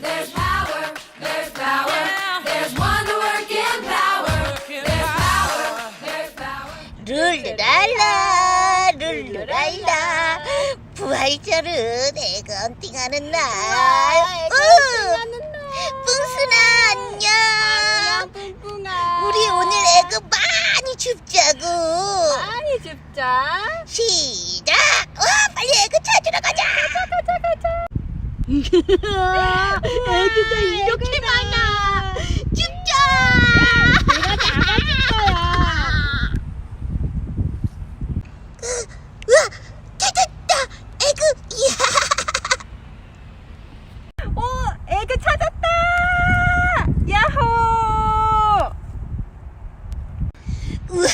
There's power, there's power, there's wonder working power. There's power, there's power. 룰루랄라 룰루랄라 부활절은 애가 헌팅하는 날. 뿡순아 안녕. 뿡뿡아. 우리 오늘 애가 많이 줍자고. 많이 줍자. 시작. 와 빨리 애가 찾으러 가자. 애기가 이렇게 많아. 줍자. 내가 다 가질 거야. 우와 찾았다. 애그 이야. 애기 찾았다. 야호. 우와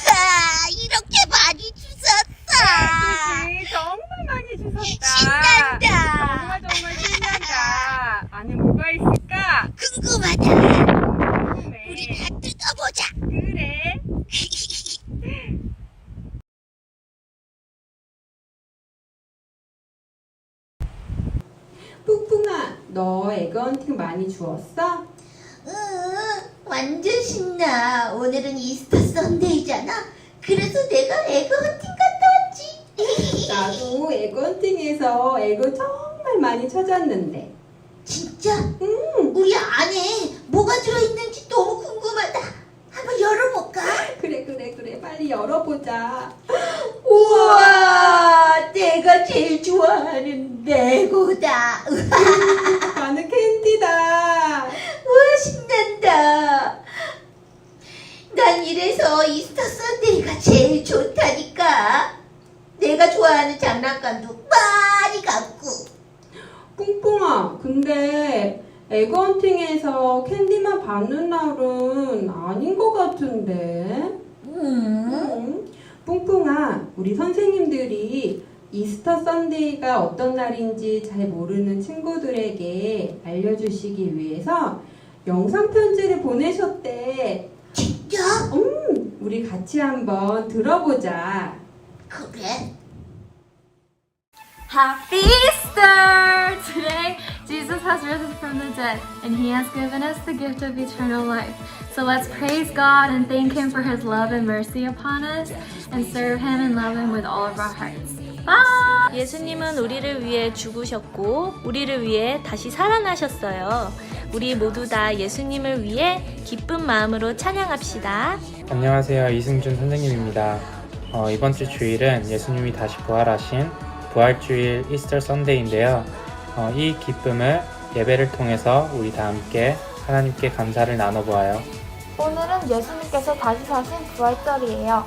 이렇게 많이 주웠어. 그치, 정말 많이 주셨다. 신난다. 정말 신난다. 안에 뭐가 있을까? 궁금하다. 궁금해. 우리 다 뜯어보자. 그래. 뿡뿡아, 너 에그 헌팅 많이 주웠어? 응, 완전 신나. 오늘은 이스터 선데이잖아. 그래서 내가 에그 헌팅 갔다 왔지. 나도 에그 헌팅에서 에그 정말 많이 찾았는데. 진짜? 응. 우리 안에 뭐가 들어있는지 너무 궁금하다. 한번 열어볼까? 그래. 빨리 열어보자. 우와, 내가 제일 좋아하는 레고다. 나는 캔디다. 우와, 신난다. 난 이래서 이스터 선데이가 제일 좋다니까. 내가 좋아하는 장난감도 많이 갖고. 뿡뿡아, 근데 에그 헌팅에서 캔디만 받는 날은 아닌 것 같은데. 뿡뿡아, 우리 선생님들이 이스터 선데이가 어떤 날인지 잘 모르는 친구들에게 알려주시기 위해서 영상 편지를 보내셨대. 진짜? 우리 같이 한번 들어보자. 그래? Happy Easter! Today, Jesus has risen from the dead, and He has given us the gift of eternal life. So let's praise God and thank Him for His love and mercy upon us, and serve Him and love Him with all of our hearts. Bye! 예수님은 우리를 위해 죽으셨고 우리를 위해 다시 살아나셨어요. 우리 모두 다 예수님을 위해 기쁜 마음으로 찬양합시다. 안녕하세요. 이승준 선생님입니다. 이번 주 주일은 예수님이 다시 부활하신 부활주일 이스터 선데이인데요. 이 기쁨을 예배를 통해서 우리 다 함께 하나님께 감사를 나눠보아요. 오늘은 예수님께서 다시 사신 부활절이에요.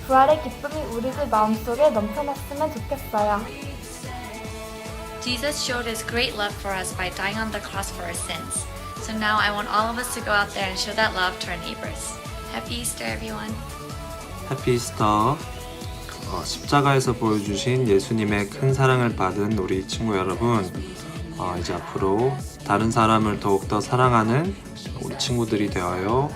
부활의 기쁨이 우리들 마음속에 넘쳐났으면 좋겠어요. Jesus showed his great love for us by dying on the cross for our sins. So now I want all of us to go out there and show that love to our neighbors. Happy Easter, everyone. 해피 이스터. 십자가에서 보여주신 예수님의 큰 사랑을 받은 우리 친구 여러분, 이제 앞으로 다른 사람을 더욱더 사랑하는 우리 친구들이 되어요.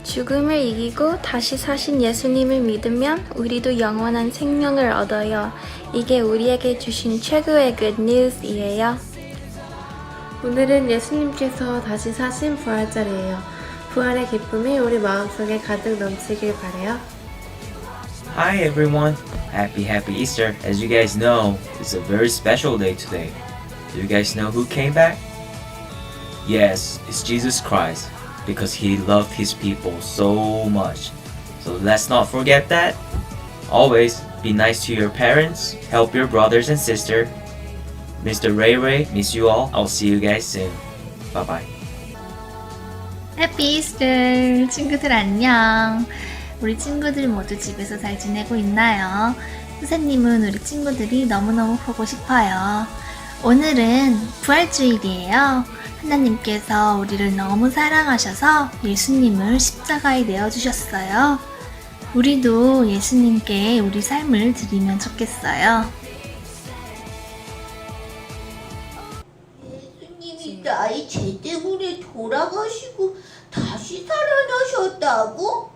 죽음을 이기고 다시 사신 예수님을 믿으면 우리도 영원한 생명을 얻어요. 이게 우리에게 주신 최고의 good news이에요. 오늘은 예수님께서 다시 사신 부활절이에요. 부활의 기쁨이 우리 마음속에 가득 넘치길 바래요. Hi everyone, happy Easter. As you guys know, it's a very special day today. Do you guys know who came back? Yes, it's Jesus Christ, because he loved his people so much. So let's not forget that. Always be nice to your parents, help your brothers and sisters. Mr. Ray, miss you all. I'll see you guys soon. Bye bye. Happy Easter! 친구들 안녕! 우리 친구들 모두 집에서 잘 지내고 있나요? 선생님은 우리 친구들이 너무너무 보고 싶어요. 오늘은 부활주일이에요. 하나님께서 우리를 너무 사랑하셔서 예수님을 십자가에 내어주셨어요. 우리도 예수님께 우리 삶을 드리면 좋겠어요. 예수님이 나의 죄 때문에 돌아가시고 다시 살아나셨다고?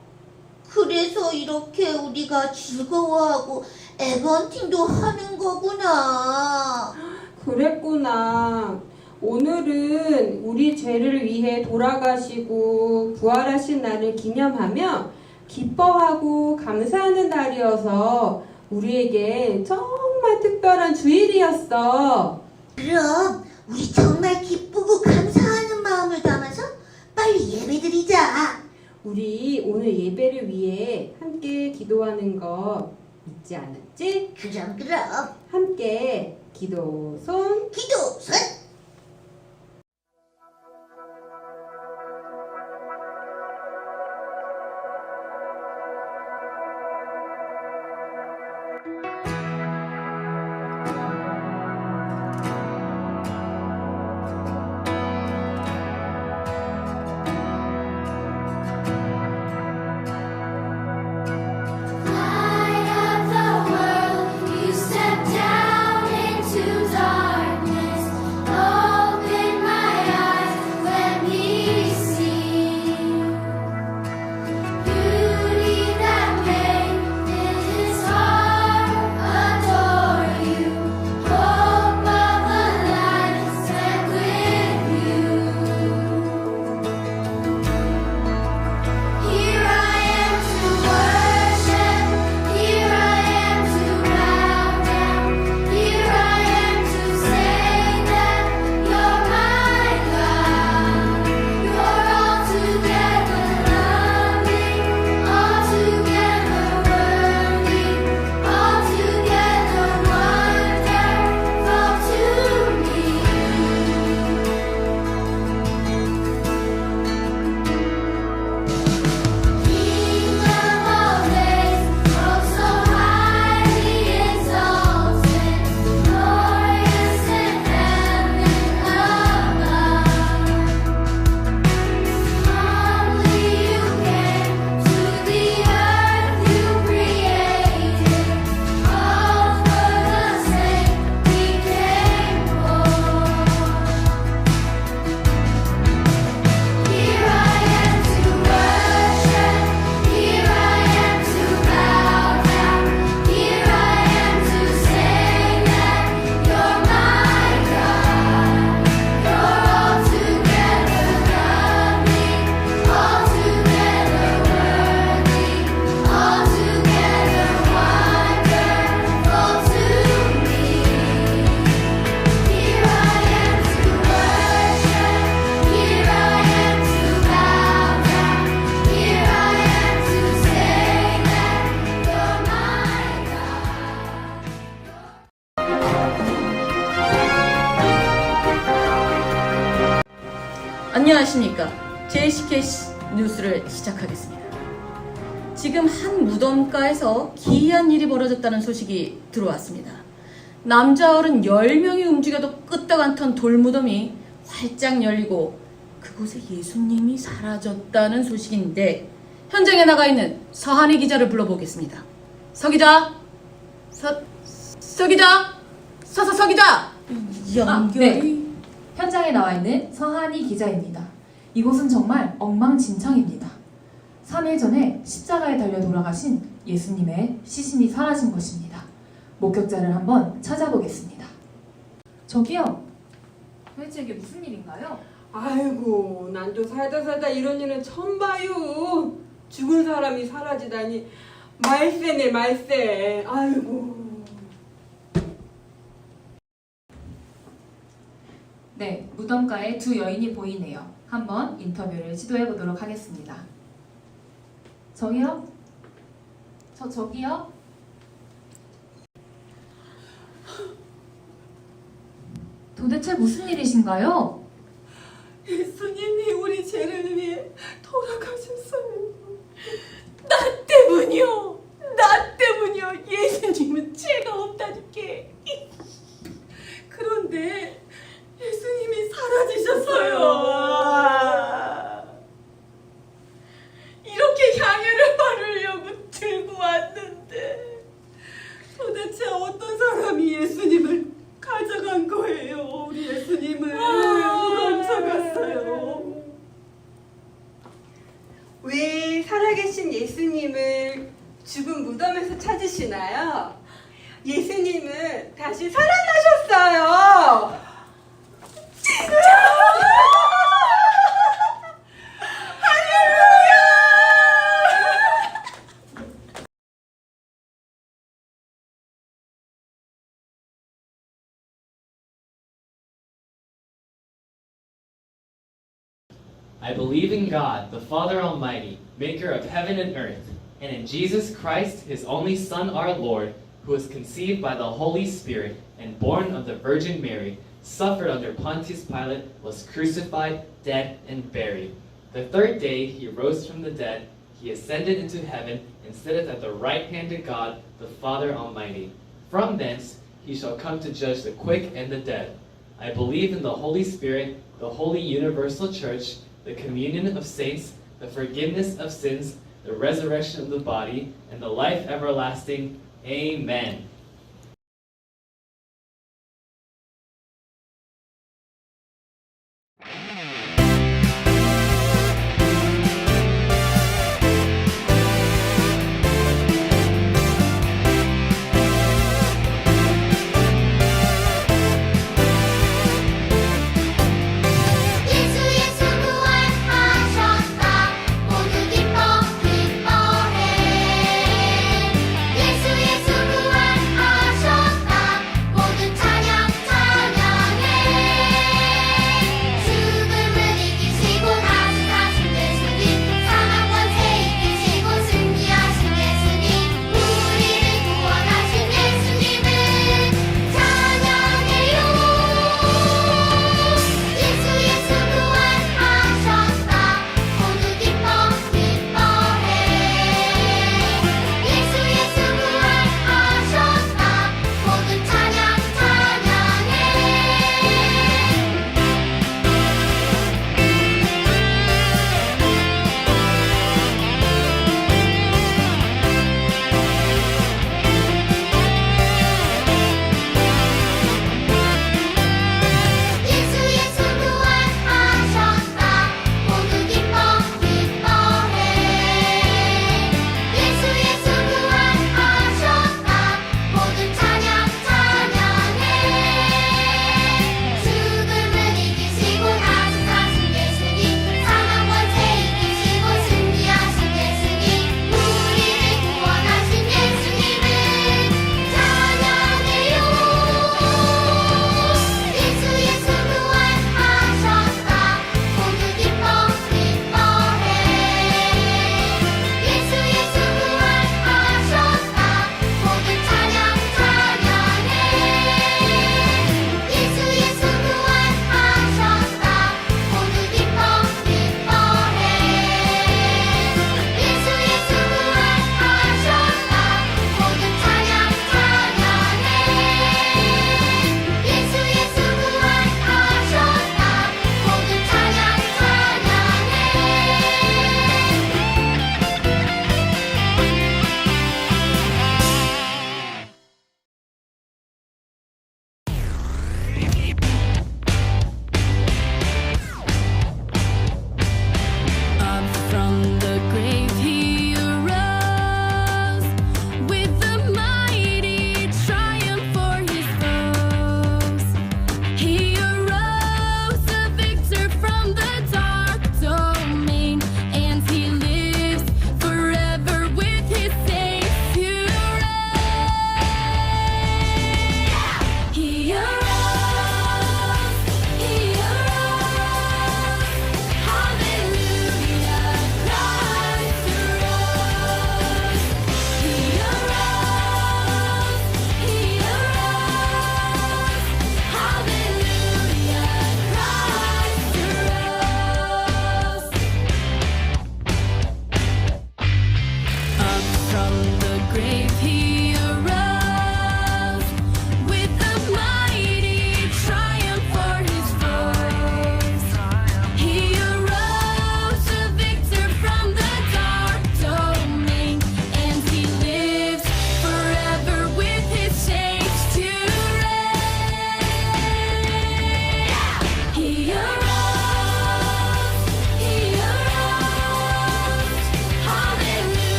그래서 이렇게 우리가 즐거워하고 에그 헌팅도 하는 거구나. 그랬구나. 오늘은 우리 죄를 위해 돌아가시고 부활하신 날을 기념하며 기뻐하고 감사하는 날이어서 우리에게 정말 특별한 주일이었어. 그럼 우리 정말 기쁘고 감사하는 마음을 담아서 빨리 예배드리자. 우리 오늘 예배를 위해 함께 기도하는 거 잊지 않았지? 그럼 함께 기도 손. Light of the world, you step down into darkness. Open my eyes, let me see beauty that made his heart adore you. Hope of a life spent with you. Here I am to worship, here I am to bow down, here I am to say that you're my God. You're altogether loving, altogether worthy, altogether wonderful to me. King of all days, oh so highly exalted, glorious in heaven above. Humbly you came to the earth you created, all for the sake we came for. Here I am to worship, here I am to bow down, here I am to say that you're my God. You're altogether loving, altogether worthy, altogether wonderful to me. Here I am to worship, here I am to bow down, here I am to say that you're my 안녕하십니까. JCK 뉴스를 시작하겠습니다. 지금 한 무덤가에서 기이한 일이 벌어졌다는 소식이 들어왔습니다. 남자 어른 10명이 움직여도 끄떡 않던 돌무덤이 활짝 열리고 그곳에 예수님이 사라졌다는 소식인데 현장에 나가 있는 서한희 기자를 불러보겠습니다. 서 기자! 서 기자! 서 기자! 연결이... 현장에 나와 있는 서한희 기자입니다. 이곳은 정말 엉망진창입니다. 3일 전에 십자가에 달려 돌아가신 예수님의 시신이 사라진 것입니다. 목격자를 한번 찾아보겠습니다. 저기요, 도대체 이게 무슨 일인가요? 아이고, 난도 살다 이런 일은 처음 봐요. 죽은 사람이 사라지다니 말세네 말세. 아이고. 네, 무덤가에 두 여인이 보이네요. 한번 인터뷰를 시도해 보도록 하겠습니다. 저기요? 저기요? 도대체 무슨 일이신가요? 예수님이 우리 죄를 위해 돌아가셨어요. 나 때문이요. 예수님은 죄가 없다니까. 그런데 예수님이 사라지셨어요. 이렇게 향유를 바르려고 들고 왔는데 도대체 어떤 사람이 예수님을 가져간 거예요. 우리 예수님을 가져갔어요. 왜 살아계신 예수님을 죽은 무덤에서 찾으시나요? 예수님은 다시 살아나셨어요. 제가 I believe in God, the Father Almighty, maker of heaven and earth, and in Jesus Christ, his only Son, our Lord, who was conceived by the Holy Spirit and born of the Virgin Mary, suffered under Pontius Pilate, was crucified, dead, and buried. The third day he rose from the dead, he ascended into heaven, and sitteth at the right hand of God, the Father Almighty. From thence he shall come to judge the quick and the dead. I believe in the Holy Spirit, the holy universal church, the communion of saints, the forgiveness of sins, the resurrection of the body, and the life everlasting. Amen. 예수 예수 부활하셨다 모두 기뻐 기뻐해 예수 예수 부활하셨다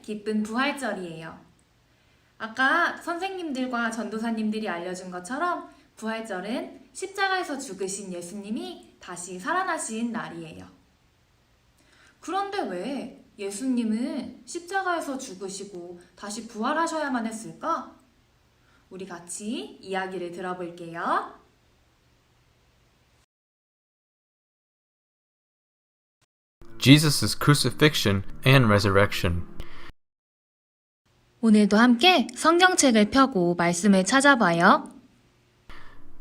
기쁜 부활절이에요. 아까 선생님들과 전도사님들이 알려준 것처럼 부활절은 십자가에서 죽으신 예수님이 다시 살아나신 날이에요. 그런데 왜 예수님은 십자가에서 죽으시고 다시 부활하셔야만 했을까? 우리 같이 이야기를 들어볼게요. Jesus' crucifixion and resurrection. 오늘도 함께 성경책을 펴고 말씀을 찾아봐요.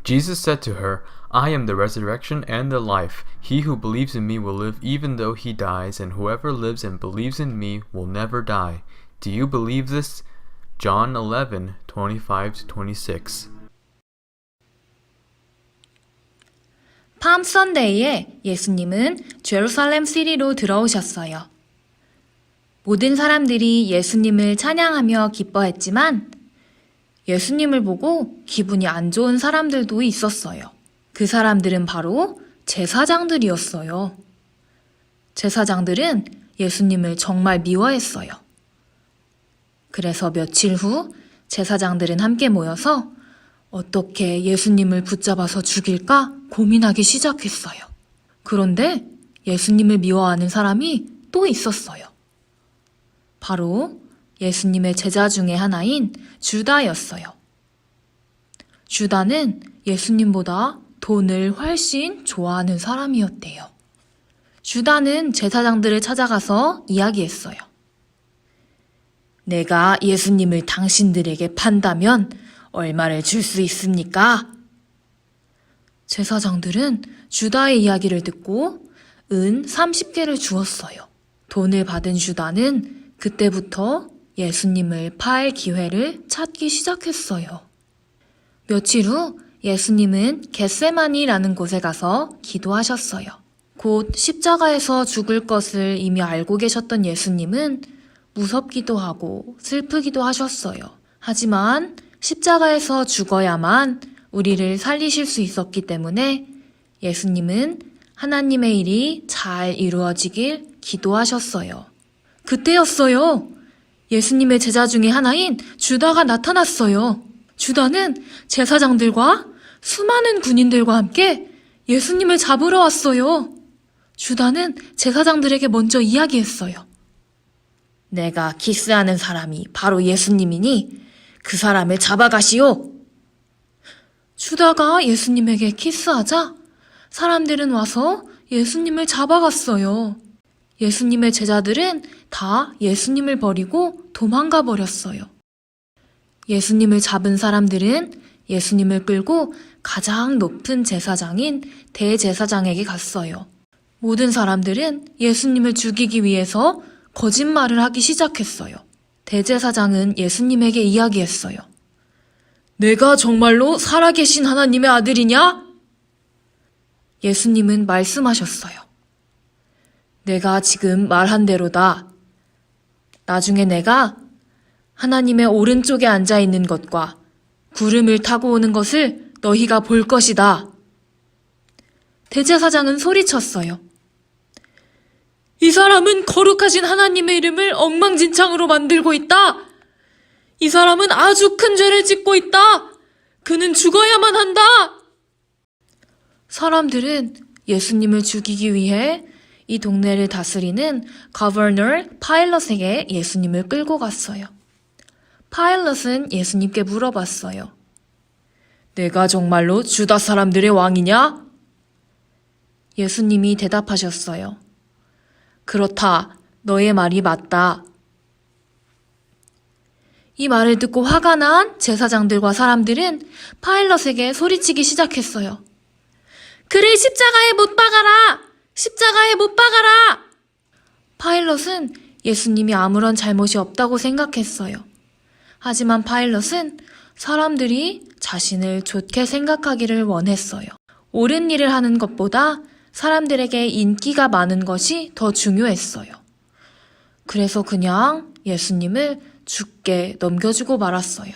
Jesus said to her, I am the resurrection and the life. He who believes in me will live even though he dies, and whoever lives and believes in me will never die. Do you believe this? John 11:25-26. 팜 선데이에 예수님은 제루살렘 시리로 들어오셨어요. 모든 사람들이 예수님을 찬양하며 기뻐했지만 예수님을 보고 기분이 안 좋은 사람들도 있었어요. 그 사람들은 바로 제사장들이었어요. 제사장들은 예수님을 정말 미워했어요. 그래서 며칠 후 제사장들은 함께 모여서 어떻게 예수님을 붙잡아서 죽일까 고민하기 시작했어요. 그런데 예수님을 미워하는 사람이 또 있었어요. 바로 예수님의 제자 중에 하나인 주다였어요. 주다는 예수님보다 돈을 훨씬 좋아하는 사람이었대요. 주다는 제사장들을 찾아가서 이야기했어요. 내가 예수님을 당신들에게 판다면 얼마를 줄 수 있습니까? 제사장들은 주다의 이야기를 듣고 은 30개를 주었어요. 돈을 받은 주다는 그때부터 예수님을 팔 기회를 찾기 시작했어요. 며칠 후 예수님은 겟세마니라는 곳에 가서 기도하셨어요. 곧 십자가에서 죽을 것을 이미 알고 계셨던 예수님은 무섭기도 하고 슬프기도 하셨어요. 하지만 십자가에서 죽어야만 우리를 살리실 수 있었기 때문에 예수님은 하나님의 일이 잘 이루어지길 기도하셨어요. 그때였어요. 예수님의 제자 중에 하나인 주다가 나타났어요. 주다는 제사장들과 수많은 군인들과 함께 예수님을 잡으러 왔어요. 주다는 제사장들에게 먼저 이야기했어요. 내가 키스하는 사람이 바로 예수님이니 그 사람을 잡아가시오. 주다가 예수님에게 키스하자 사람들은 와서 예수님을 잡아갔어요. 예수님의 제자들은 다 예수님을 버리고 도망가 버렸어요. 예수님을 잡은 사람들은 예수님을 끌고 가장 높은 제사장인 대제사장에게 갔어요. 모든 사람들은 예수님을 죽이기 위해서 거짓말을 하기 시작했어요. 대제사장은 예수님에게 이야기했어요. 내가 정말로 살아계신 하나님의 아들이냐? 예수님은 말씀하셨어요. 내가 지금 말한 대로다. 나중에 내가 하나님의 오른쪽에 앉아 있는 것과 구름을 타고 오는 것을 너희가 볼 것이다. 대제사장은 소리쳤어요. 이 사람은 거룩하신 하나님의 이름을 엉망진창으로 만들고 있다. 이 사람은 아주 큰 죄를 짓고 있다. 그는 죽어야만 한다. 사람들은 예수님을 죽이기 위해 이 동네를 다스리는 거버너 파일럿에게 예수님을 끌고 갔어요. 파일럿은 예수님께 물어봤어요. 내가 정말로 주다 사람들의 왕이냐? 예수님이 대답하셨어요. 그렇다. 너의 말이 맞다. 이 말을 듣고 화가 난 제사장들과 사람들은 파일럿에게 소리치기 시작했어요. 그를 십자가에 못 박아라! 십자가에 못 박아라! 파일럿은 예수님이 아무런 잘못이 없다고 생각했어요. 하지만 파일럿은 사람들이 자신을 좋게 생각하기를 원했어요. 옳은 일을 하는 것보다 사람들에게 인기가 많은 것이 더 중요했어요. 그래서 그냥 예수님을 죽게 넘겨주고 말았어요.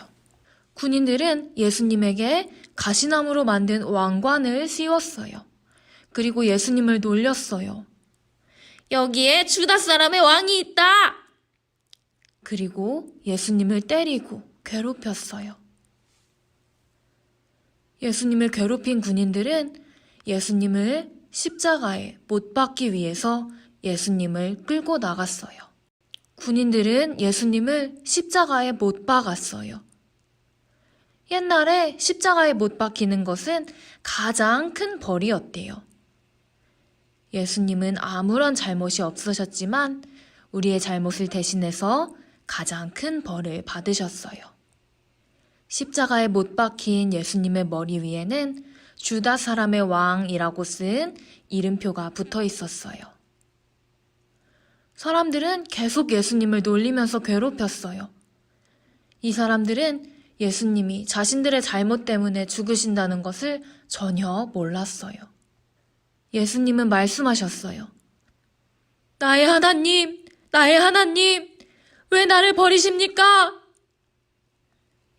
군인들은 예수님에게 가시나무로 만든 왕관을 씌웠어요. 그리고 예수님을 놀렸어요. 여기에 주다 사람의 왕이 있다! 그리고 예수님을 때리고 괴롭혔어요. 예수님을 괴롭힌 군인들은 예수님을 십자가에 못 박기 위해서 예수님을 끌고 나갔어요. 군인들은 예수님을 십자가에 못 박았어요. 옛날에 십자가에 못 박히는 것은 가장 큰 벌이었대요. 예수님은 아무런 잘못이 없으셨지만 우리의 잘못을 대신해서 가장 큰 벌을 받으셨어요. 십자가에 못 박힌 예수님의 머리 위에는 주다 사람의 왕이라고 쓴 이름표가 붙어 있었어요. 사람들은 계속 예수님을 놀리면서 괴롭혔어요. 이 사람들은 예수님이 자신들의 잘못 때문에 죽으신다는 것을 전혀 몰랐어요. 예수님은 말씀하셨어요. 나의 하나님, 나의 하나님, 왜 나를 버리십니까?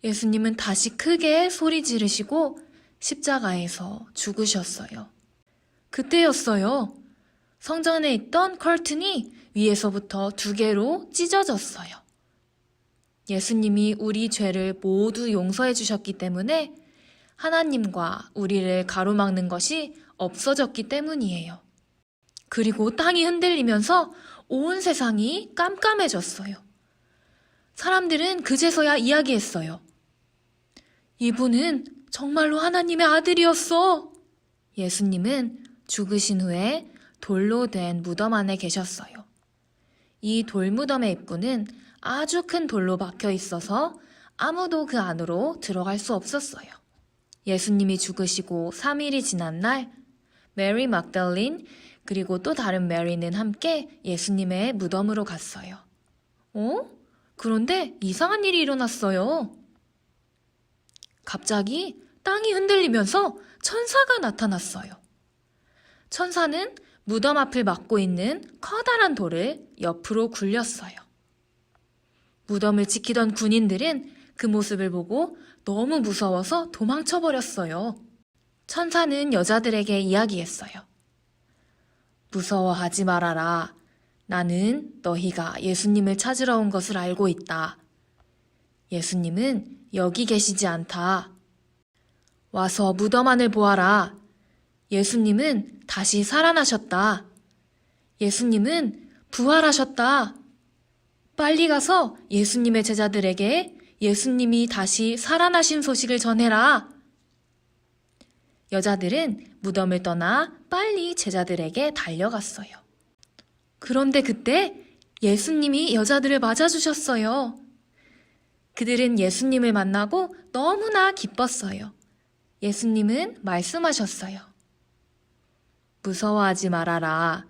예수님은 다시 크게 소리 지르시고 십자가에서 죽으셨어요. 그때였어요. 성전에 있던 커튼이 위에서부터 2개로 찢어졌어요. 예수님이 우리 죄를 모두 용서해 주셨기 때문에 하나님과 우리를 가로막는 것이 없어졌기 때문이에요. 그리고 땅이 흔들리면서 온 세상이 깜깜해졌어요. 사람들은 그제서야 이야기했어요. 이분은 정말로 하나님의 아들이었어. 예수님은 죽으신 후에 돌로 된 무덤 안에 계셨어요. 이 돌무덤의 입구는 아주 큰 돌로 박혀 있어서 아무도 그 안으로 들어갈 수 없었어요. 예수님이 죽으시고 3일이 지난 날 메리 막달린 그리고 또 다른 메리는 함께 예수님의 무덤으로 갔어요. 그런데 이상한 일이 일어났어요. 갑자기 땅이 흔들리면서 천사가 나타났어요. 천사는 무덤 앞을 막고 있는 커다란 돌을 옆으로 굴렸어요. 무덤을 지키던 군인들은 그 모습을 보고 너무 무서워서 도망쳐버렸어요. 천사는 여자들에게 이야기했어요. 무서워하지 말아라. 나는 너희가 예수님을 찾으러 온 것을 알고 있다. 예수님은 여기 계시지 않다. 와서 무덤 안을 보아라. 예수님은 다시 살아나셨다. 예수님은 부활하셨다. 빨리 가서 예수님의 제자들에게 예수님이 다시 살아나신 소식을 전해라. 여자들은 무덤을 떠나 빨리 제자들에게 달려갔어요. 그런데 그때 예수님이 여자들을 맞아주셨어요. 그들은 예수님을 만나고 너무나 기뻤어요. 예수님은 말씀하셨어요. 무서워하지 말아라.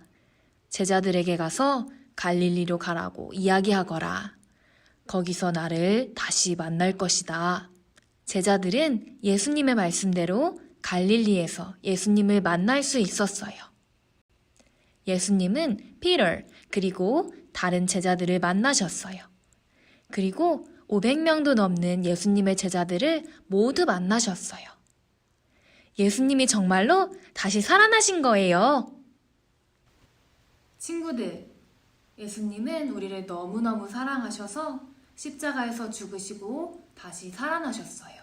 제자들에게 가서 갈릴리로 가라고 이야기하거라. 거기서 나를 다시 만날 것이다. 제자들은 예수님의 말씀대로 갈릴리에서 예수님을 만날 수 있었어요. 예수님은 피터 그리고 다른 제자들을 만나셨어요. 그리고 500명도 넘는 예수님의 제자들을 모두 만나셨어요. 예수님이 정말로 다시 살아나신 거예요. 친구들, 예수님은 우리를 너무너무 사랑하셔서 십자가에서 죽으시고 다시 살아나셨어요.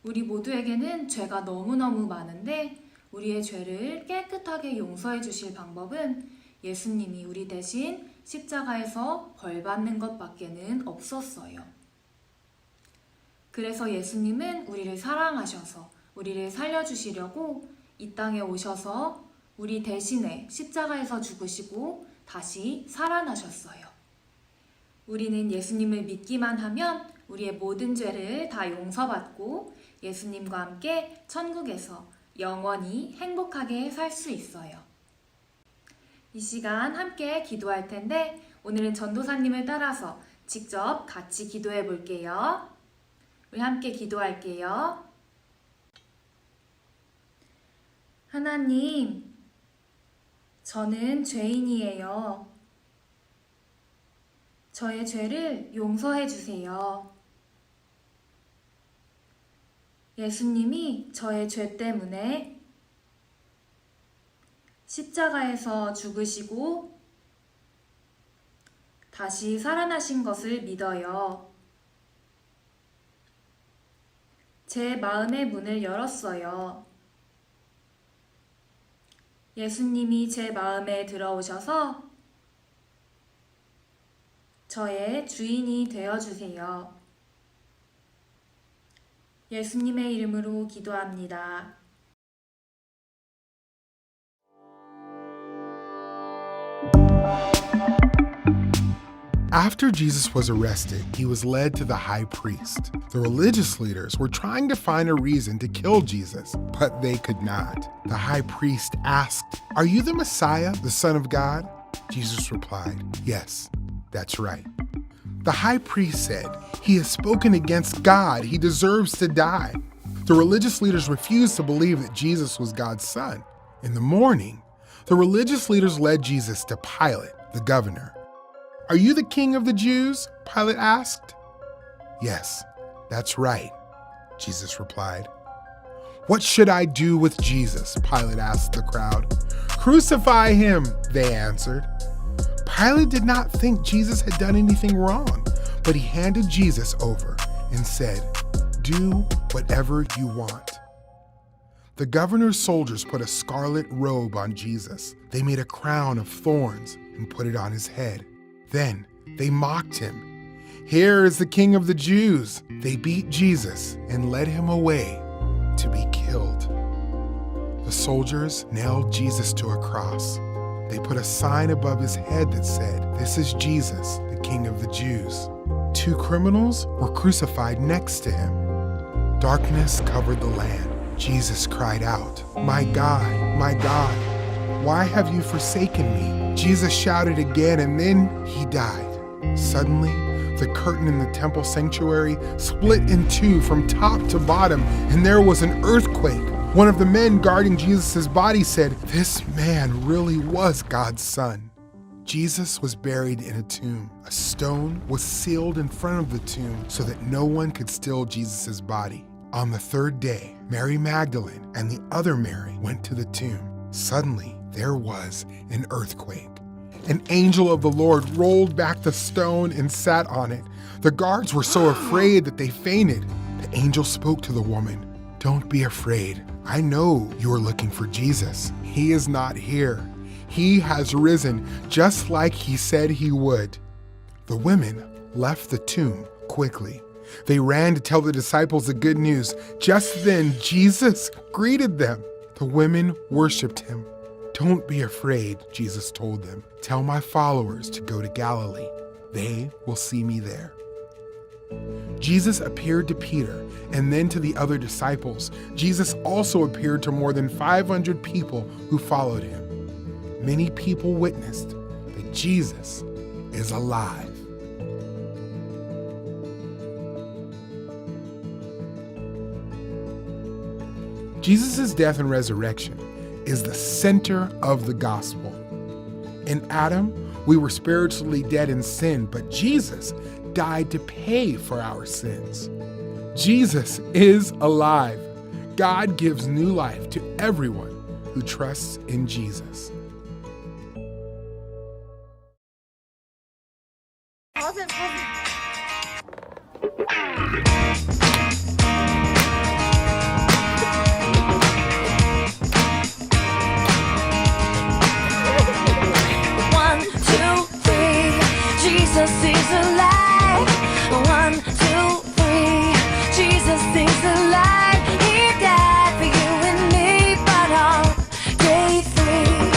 우리 모두에게는 죄가 너무너무 많은데 우리의 죄를 깨끗하게 용서해 주실 방법은 예수님이 우리 대신 십자가에서 벌 받는 것밖에는 없었어요. 그래서 예수님은 우리를 사랑하셔서 우리를 살려주시려고 이 땅에 오셔서 우리 대신에 십자가에서 죽으시고 다시 살아나셨어요. 우리는 예수님을 믿기만 하면 우리의 모든 죄를 다 용서받고 예수님과 함께 천국에서 영원히 행복하게 살 수 있어요. 이 시간 함께 기도할 텐데 오늘은 전도사님을 따라서 직접 같이 기도해 볼게요. 우리 함께 기도할게요. 하나님, 저는 죄인이에요. 저의 죄를 용서해 주세요. 예수님이 저의 죄 때문에 십자가에서 죽으시고 다시 살아나신 것을 믿어요. 제 마음의 문을 열었어요. 예수님이 제 마음에 들어오셔서 저의 주인이 되어주세요. 예수님의 이름으로 기도합니다. After Jesus was arrested, he was led to the high priest. The religious leaders were trying to find a reason to kill Jesus, but they could not. The high priest asked, "Are you the Messiah, the Son of God?" Jesus replied, "Yes, that's right." The high priest said, "He has spoken against God. He deserves to die." The religious leaders refused to believe that Jesus was God's son. In the morning, the religious leaders led Jesus to Pilate, the governor. "Are you the king of the Jews?" Pilate asked. "Yes, that's right," Jesus replied. "What should I do with Jesus?" Pilate asked the crowd. "Crucify him," they answered. Pilate did not think Jesus had done anything wrong, but he handed Jesus over and said, "Do whatever you want." The governor's soldiers put a scarlet robe on Jesus. They made a crown of thorns and put it on his head. Then they mocked him. "Here is the King of the Jews." They beat Jesus and led him away to be killed. The soldiers nailed Jesus to a cross. They put a sign above his head that said, "This is Jesus, the King of the Jews." 2 criminals were crucified next to him. Darkness covered the land. Jesus cried out, my God, why have you forsaken me?" Jesus shouted again, and then he died. Suddenly, the curtain in the temple sanctuary split in two from top to bottom, and there was an earthquake. One of the men guarding Jesus' body said, "This man really was God's son." Jesus was buried in a tomb. A stone was sealed in front of the tomb so that no one could steal Jesus' body. On the 3rd day, Mary Magdalene and the other Mary went to the tomb. Suddenly, there was an earthquake. An angel of the Lord rolled back the stone and sat on it. The guards were so afraid that they fainted. The angel spoke to the woman, "Don't be afraid. I know you are looking for Jesus. He is not here. He has risen just like he said he would." The women left the tomb quickly. They ran to tell the disciples the good news. Just then, Jesus greeted them. The women worshiped him. "Don't be afraid," Jesus told them. "Tell my followers to go to Galilee. They will see me there." Jesus appeared to Peter and then to the other disciples. Jesus also appeared to more than 500 people who followed him. Many people witnessed that Jesus is alive. Jesus' death and resurrection is the center of the gospel. In Adam, we were spiritually dead in sin, but Jesus died to pay for our sins. Jesus is alive. God gives new life to everyone who trusts in Jesus. Jesus is alive. 1, 2, 3. Jesus is alive. He died for you and me, but on day 3,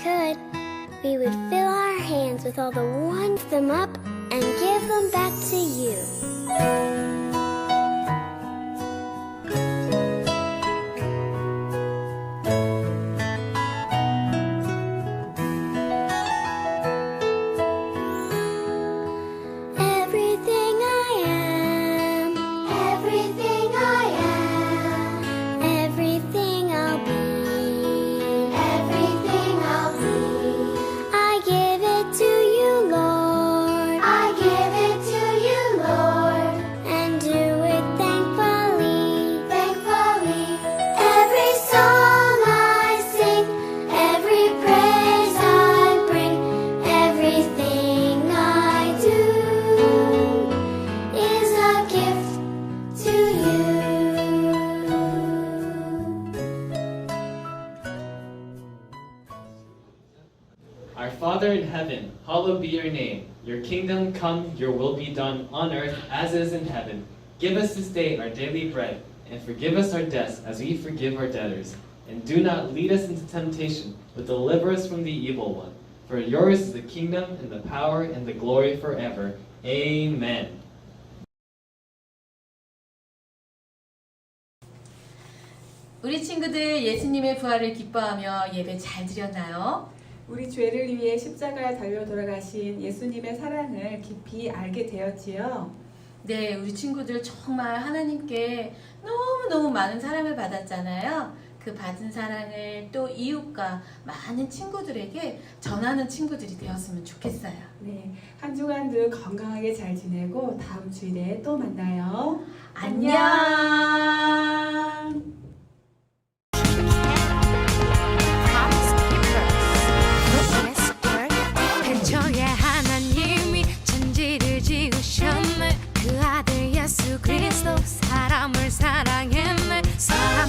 could, we would fill our hands with all the ones, them up, and give them back to you. Everything I am, everything I am, everything I'll be, everything I'll be. I give it to you, Lord. I give it to you, Lord. And do it thankfully, thankfully. Every song I sing, every praise I bring, everything I do is a gift to you. Our Father in heaven, hallowed be your name. Your kingdom come, your will be done on earth as is in heaven. Give us this day our daily bread, and forgive us our debts as we forgive our debtors. And do not lead us into temptation, but deliver us from the evil one. For yours is the kingdom and the power and the glory forever. Amen. 우리 친구들 예수님의 부활을 기뻐하며 예배 잘 드렸나요? 우리 죄를 위해 십자가에 달려 돌아가신 예수님의 사랑을 깊이 알게 되었지요. 네, 우리 친구들 정말 하나님께 너무너무 많은 사랑을 받았잖아요. 그 받은 사랑을 또 이웃과 많은 친구들에게 전하는 친구들이 되었으면 좋겠어요. 네, 한 주간도 건강하게 잘 지내고 다음 주일에 또 만나요. 안녕. 태초에 하나님이 천지를 지으셨네. 그 아들 예수 그리스도 사람을 사랑했네. 사람